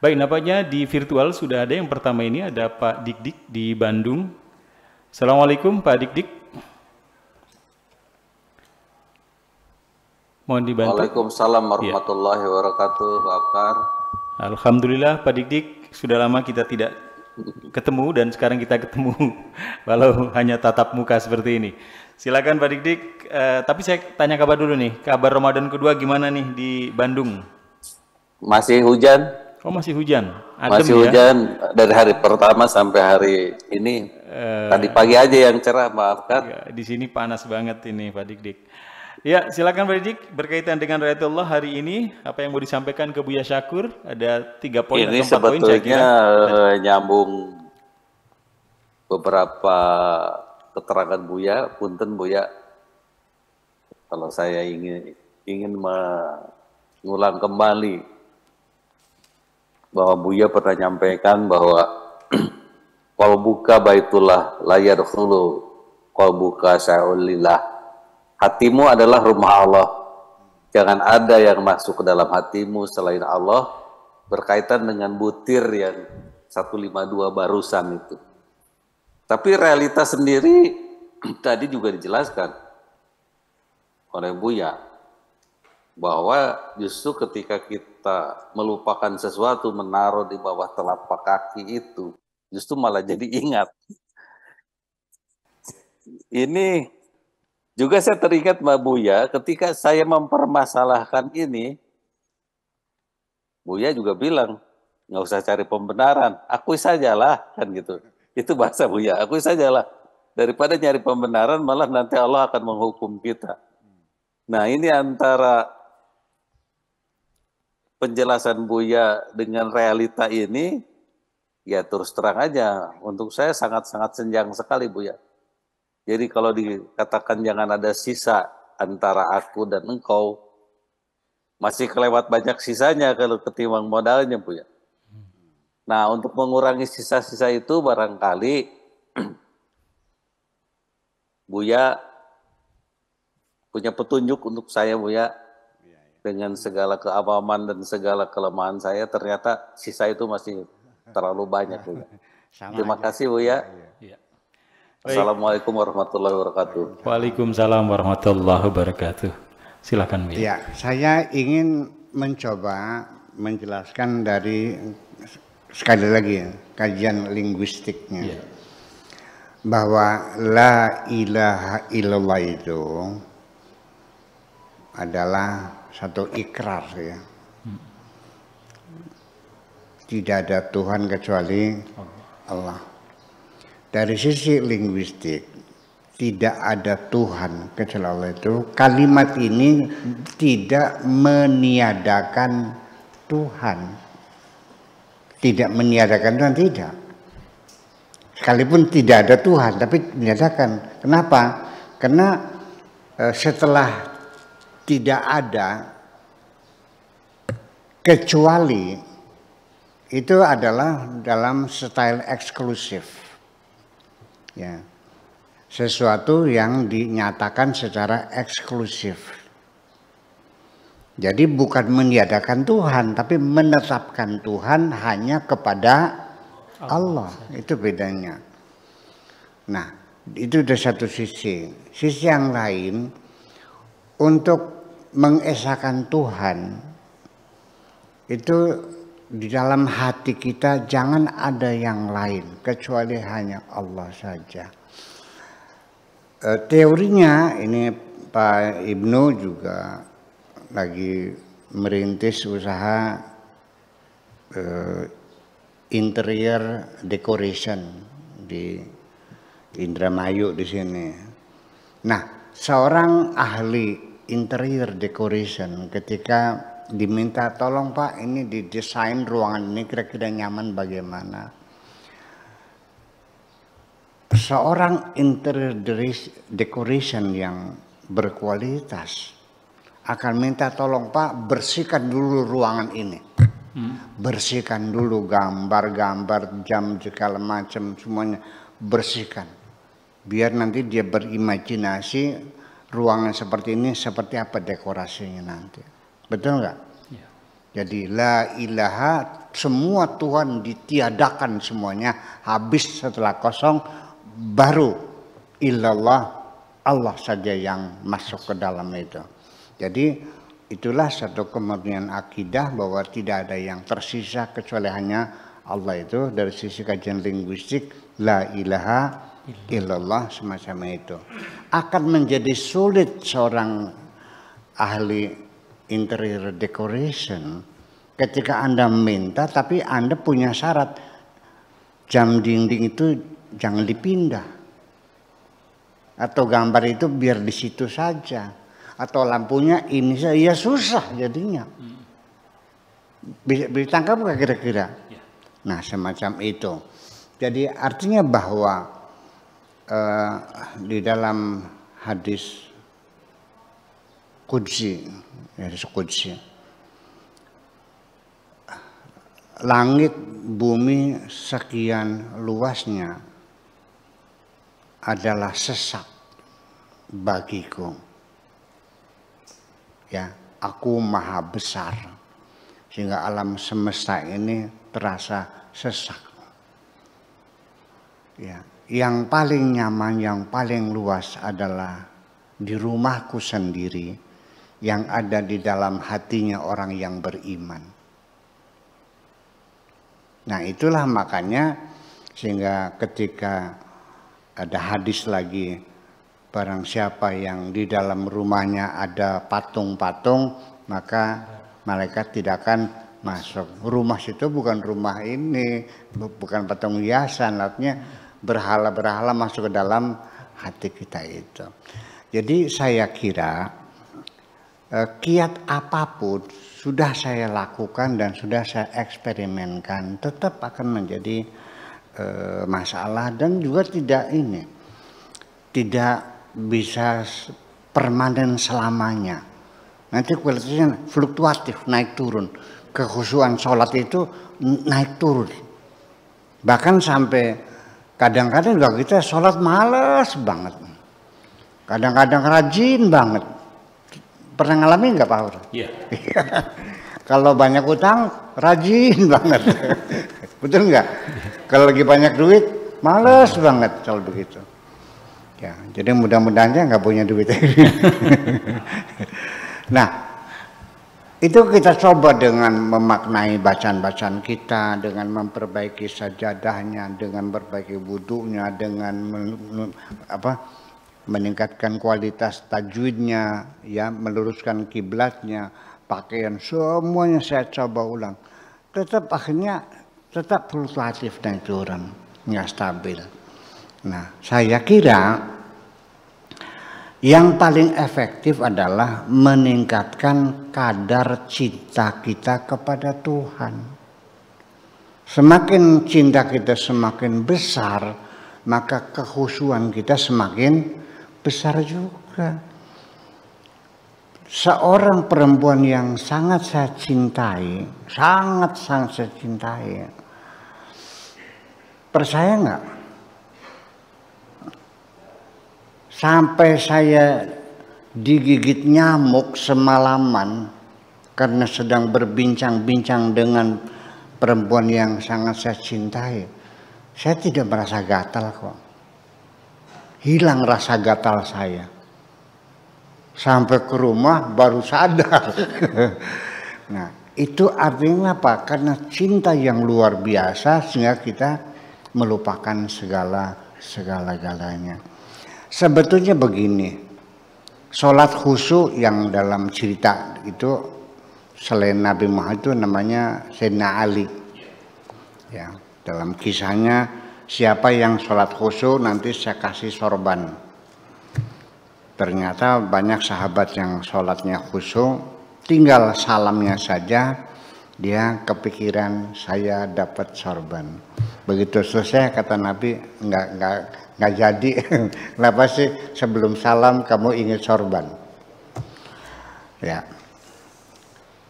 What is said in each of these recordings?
Baik, nampaknya di virtual sudah ada yang pertama ini, ada Pak Dik-Dik di Bandung. Assalamualaikum Pak Dik-Dik. Mohon dibantu. Waalaikumsalam Ya. warahmatullahi wabarakatuh, Pak Afkar. Alhamdulillah Pak Dik-Dik, sudah lama kita tidak ketemu dan sekarang kita ketemu walau hanya tatap muka seperti ini. Silakan Pak Dik-Dik, tapi saya tanya kabar dulu nih, kabar Ramadan kedua gimana nih di Bandung? Masih hujan? Oh masih hujan, adem Masih ya? hujan dari hari pertama sampai hari ini. Tadi pagi aja yang cerah, Pak Afkar. Ya, di sini panas banget ini Pak Dik-Dik. Ya, silakan Pak Dik, berkaitan dengan Rayatullah hari ini, apa yang mau disampaikan ke Buya Syakur? Ada 3 poin Ini atau 4 poin saya kira. sebetulnya nyambung beberapa keterangan Buya. Punten Buya, kalau saya ingin mengulang kembali bahwa Buya pernah nyampaikan bahwa qalbuka baitullah la yadkhulu qalbuka sya'ulillah. Hatimu adalah rumah Allah. Jangan ada yang masuk ke dalam hatimu selain Allah, berkaitan dengan butir yang 152 barusan itu. Tapi realitas sendiri tadi juga dijelaskan oleh Buya bahwa justru ketika kita melupakan sesuatu, menaruh di bawah telapak kaki itu justru malah jadi ingat. Ini juga saya teringat Mbak Buya ketika saya mempermasalahkan ini, Buya juga bilang nggak usah cari pembenaran, akui sajalah, kan gitu. Itu bahasa Buya, akui sajalah. Daripada nyari pembenaran malah nanti Allah akan menghukum kita. Nah, ini antara penjelasan Buya dengan realita ini, ya terus terang aja, untuk saya sangat-sangat senjang sekali Buya. Jadi kalau dikatakan jangan ada sisa antara aku dan engkau, masih kelewat banyak sisanya kalau ketimbang modalnya Buya. Nah, untuk mengurangi sisa-sisa itu barangkali Buya punya petunjuk untuk saya Buya. Dengan segala keawaman dan segala kelemahan saya, ternyata sisa itu masih terlalu banyak Buya. Terima kasih Buya. Ya. Assalamualaikum warahmatullahi wabarakatuh. Waalaikumsalam warahmatullahi wabarakatuh. Silakan Buya. Ya, saya ingin mencoba menjelaskan dari sekali lagi kajian linguistiknya. Ya. Bahwa la ilaha illallah itu adalah satu ikrar ya. Tidak ada Tuhan kecuali Allah. Dari sisi linguistik, tidak ada Tuhan kecuali Allah itu, kalimat ini tidak meniadakan Tuhan. Tidak meniadakan Tuhan, tidak. Sekalipun tidak ada Tuhan, tapi meniadakan. Kenapa? Karena setelah tidak ada kecuali, itu adalah dalam style eksklusif. Ya, sesuatu yang dinyatakan secara eksklusif. Jadi bukan meniadakan Tuhan, tapi menetapkan Tuhan hanya kepada Allah. Itu bedanya. Nah, itu dari satu sisi. Sisi yang lain, untuk mengesahkan Tuhan, itu di dalam hati kita jangan ada yang lain kecuali hanya Allah saja. Teorinya ini Pak Ibnu juga lagi merintis usaha interior decoration di Indramayu di sini. Nah, seorang ahli interior decoration ketika diminta tolong Pak ini didesain ruangan ini kira-kira nyaman bagaimana. Seorang interior decoration yang berkualitas akan minta tolong Pak bersihkan dulu ruangan ini. Bersihkan dulu gambar-gambar, jam segala macam semuanya bersihkan. Biar nanti dia berimajinasi ruangan seperti ini seperti apa dekorasinya nanti. Betul nggak? Ya. Jadi la ilaha, semua Tuhan ditiadakan semuanya, habis setelah kosong, baru illallah, Allah saja yang masuk ke dalam itu. Jadi itulah satu kemurnian akidah bahwa tidak ada yang tersisa kecuali hanya Allah. Itu dari sisi kajian linguistik, la ilaha illallah semacam itu. Akan menjadi sulit seorang ahli interior decoration ketika Anda minta tapi Anda punya syarat jam dinding itu jangan dipindah, atau gambar itu biar di situ saja, atau lampunya ini saja, ya susah jadinya. Bisa ditangkap nggak kira-kira? Nah semacam itu. Jadi artinya bahwa di dalam hadis Qudsi, langit bumi sekian luasnya adalah sesak bagiku. Ya, aku maha besar sehingga alam semesta ini terasa sesak. Ya, yang paling nyaman, yang paling luas adalah di rumahku sendiri yang ada di dalam hatinya orang yang beriman. Nah itulah makanya sehingga ketika ada hadis lagi, barang siapa yang di dalam rumahnya ada patung-patung, maka malaikat tidak akan masuk. Rumah situ bukan rumah ini, bukan patung hiasan, artinya berhala-berhala masuk ke dalam hati kita itu. Jadi saya kira kiat apapun sudah saya lakukan dan sudah saya eksperimenkan, tetap akan menjadi masalah dan juga tidak bisa permanen selamanya. Nanti kualitasnya fluktuatif, naik turun. Kekhusyuan sholat itu naik turun. Bahkan sampai kadang-kadang juga kita sholat malas banget. Kadang-kadang rajin banget. Pernah ngalamin nggak Pak Hur? Iya. Kalau banyak utang, rajin banget. Betul nggak? Kalau lagi banyak duit, males banget kalau begitu. Ya, jadi mudah-mudahan aja nggak punya duit. Nah, itu kita coba dengan memaknai bacaan-bacaan kita, dengan memperbaiki sajadahnya, dengan memperbaiki wudunya, dengan meningkatkan kualitas tajwidnya, ya, meluruskan kiblatnya, pakaian, semuanya saya coba ulang. Akhirnya tetap fluktuatif dan turun, nggak stabil. Nah, saya kira yang paling efektif adalah meningkatkan kadar cinta kita kepada Tuhan. Semakin cinta kita semakin besar, maka kekhusyuan kita semakin besar juga. Seorang perempuan yang sangat saya cintai, sangat saya cintai, percaya nggak? Sampai saya digigit nyamuk semalaman karena sedang berbincang-bincang dengan perempuan yang sangat saya cintai. Saya tidak merasa gatal kok. Hilang rasa gatal saya. Sampai ke rumah baru sadar. Nah, itu artinya apa? Karena cinta yang luar biasa sehingga kita melupakan segala-galanya. Sebetulnya begini, sholat khusyuk yang dalam cerita itu selain Nabi Muhammad itu namanya Sayyidina Ali. Ya, dalam kisahnya siapa yang sholat khusyuk nanti saya kasih sorban. Ternyata banyak sahabat yang sholatnya khusyuk, tinggal salamnya saja dia kepikiran saya dapat sorban. Begitu selesai kata Nabi nggak jadi. Kenapa sih sebelum salam kamu ingin sorban? Ya,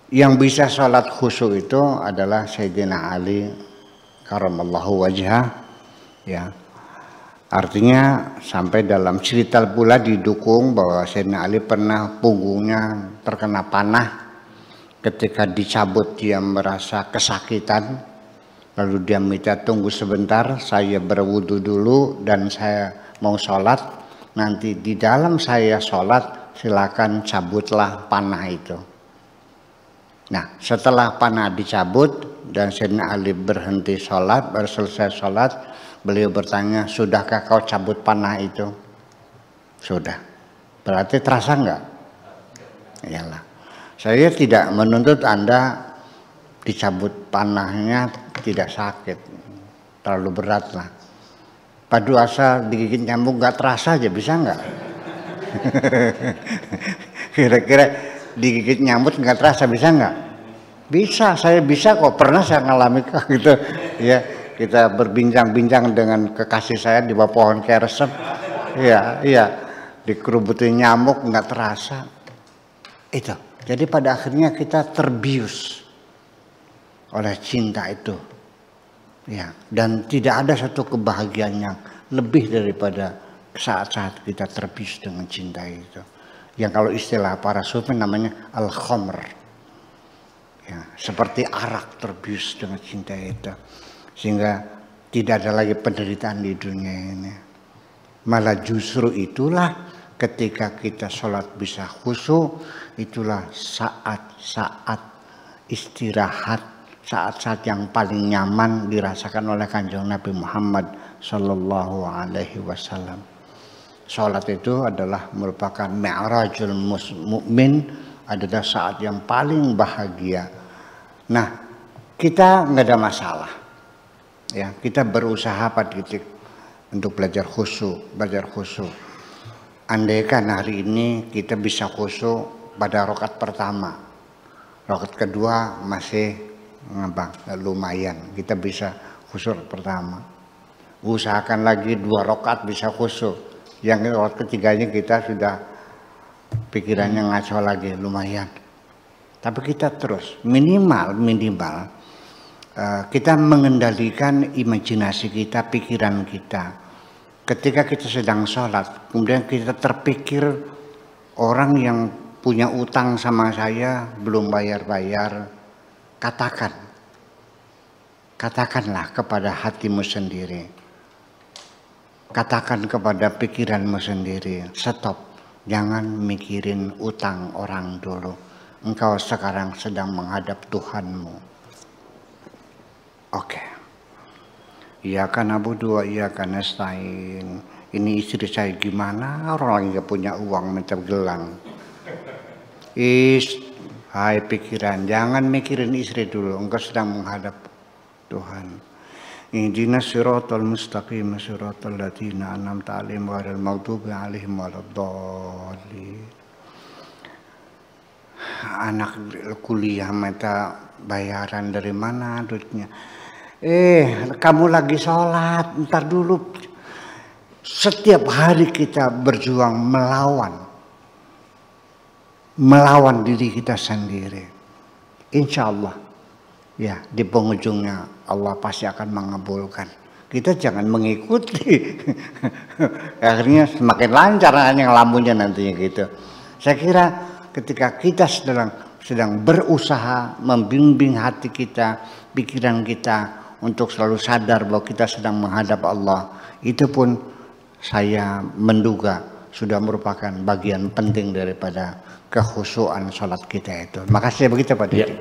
yang bisa sholat khusyuk itu adalah Sayyidina Ali karamallahu wajhah. Ya, artinya sampai dalam cerita pula didukung bahwa Sayyidina Ali pernah punggungnya terkena panah ketika dicabut dia merasa kesakitan, lalu dia minta tunggu sebentar, saya berwudu dulu dan saya mau sholat, nanti di dalam saya sholat silakan cabutlah panah itu. Nah, setelah panah dicabut dan Sayyidina Ali berhenti sholat, baru selesai sholat, beliau bertanya, sudahkah kau cabut panah itu? Sudah. Berarti terasa enggak? Iyalah. Saya tidak menuntut Anda dicabut panahnya tidak sakit, terlalu berat lah. Padu asa digigit nyamuk nggak terasa aja, bisa nggak? Kira-kira digigit nyamuk nggak terasa, bisa nggak? Bisa, saya bisa kok, pernah saya ngalami gitu. Ya, kita berbincang-bincang dengan kekasih saya di bawah pohon keresep. Iya, dikerubutin nyamuk nggak terasa. Itu. Jadi pada akhirnya kita terbius oleh cinta itu. Ya, dan tidak ada satu kebahagiaan yang lebih daripada saat-saat kita terbius dengan cinta itu. Yang kalau istilah para sufi namanya al-khamr. Ya, seperti arak terbius dengan cinta itu. Sehingga tidak ada lagi penderitaan di dunia ini. Malah justru itulah ketika kita sholat bisa khusyuk, itulah saat-saat istirahat, saat-saat yang paling nyaman dirasakan oleh Kanjeng Nabi Muhammad Sallallahu Alaihi Wasallam. Sholat itu adalah merupakan mi'rajul mukmin, adalah saat yang paling bahagia. Nah, kita nggak ada masalah, ya kita berusaha pada titik untuk belajar khusyuk. Andaikan hari ini kita bisa khusyuk pada rakaat pertama, rakaat kedua masih lumayan, kita bisa khusyuk pertama. Usahakan lagi 2 rakaat bisa khusyuk, yang rakaat ketiganya kita sudah pikirannya ngaco lagi, lumayan. Tapi kita terus minimal kita mengendalikan imajinasi kita, pikiran kita. Ketika kita sedang sholat, kemudian kita terpikir orang yang punya utang sama saya belum bayar-bayar, katakanlah kepada hatimu sendiri, katakan kepada pikiranmu sendiri, stop, jangan mikirin utang orang dulu. Engkau sekarang sedang menghadap Tuhanmu. Oke. Iyyaka na'budu wa iyyaka nasta'in. Ini istri saya gimana? Orang lagi gak punya uang minta gelang. Hai pikiran, jangan mikirin istri dulu. Engkau sedang menghadap Tuhan. Ihdinas siratal mustaqim, siratal ladzina an'amta 'alaihim ghairil maghdubi 'alaihim waladdallin. Anak kuliah minta bayaran dari mana duitnya? Kamu lagi sholat, ntar dulu. Setiap hari kita berjuang melawan diri kita sendiri. Insya Allah, ya di penghujungnya Allah pasti akan mengabulkan. Kita jangan mengikuti. Akhirnya semakin lancar yang lampunya nantinya gitu. Saya kira ketika kita sedang berusaha membimbing hati kita, pikiran kita, untuk selalu sadar bahwa kita sedang menghadap Allah, itu pun saya menduga sudah merupakan bagian penting daripada kekhusyuan sholat kita itu. Makasih begitu Pak Dik. Ya.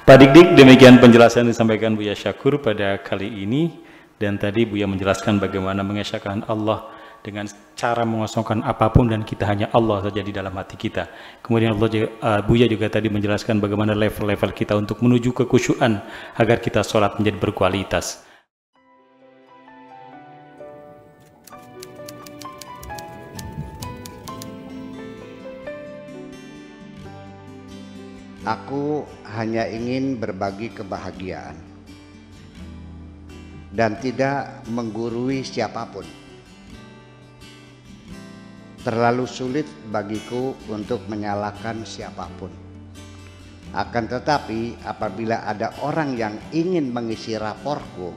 Pak Dik, demikian penjelasan yang disampaikan Buya Syakur pada kali ini. Dan tadi Buya menjelaskan bagaimana mengesahkan Allah dengan cara mengosongkan apapun dan kita hanya Allah saja di dalam hati kita. Kemudian Buya juga tadi menjelaskan bagaimana level-level kita untuk menuju kekhusyuan agar kita sholat menjadi berkualitas. Aku hanya ingin berbagi kebahagiaan dan tidak menggurui siapapun. Terlalu sulit bagiku untuk menyalahkan siapapun. Akan tetapi apabila ada orang yang ingin mengisi raporku,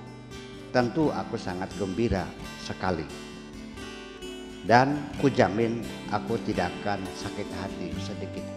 tentu aku sangat gembira sekali. Dan kujamin aku tidak akan sakit hati sedikit.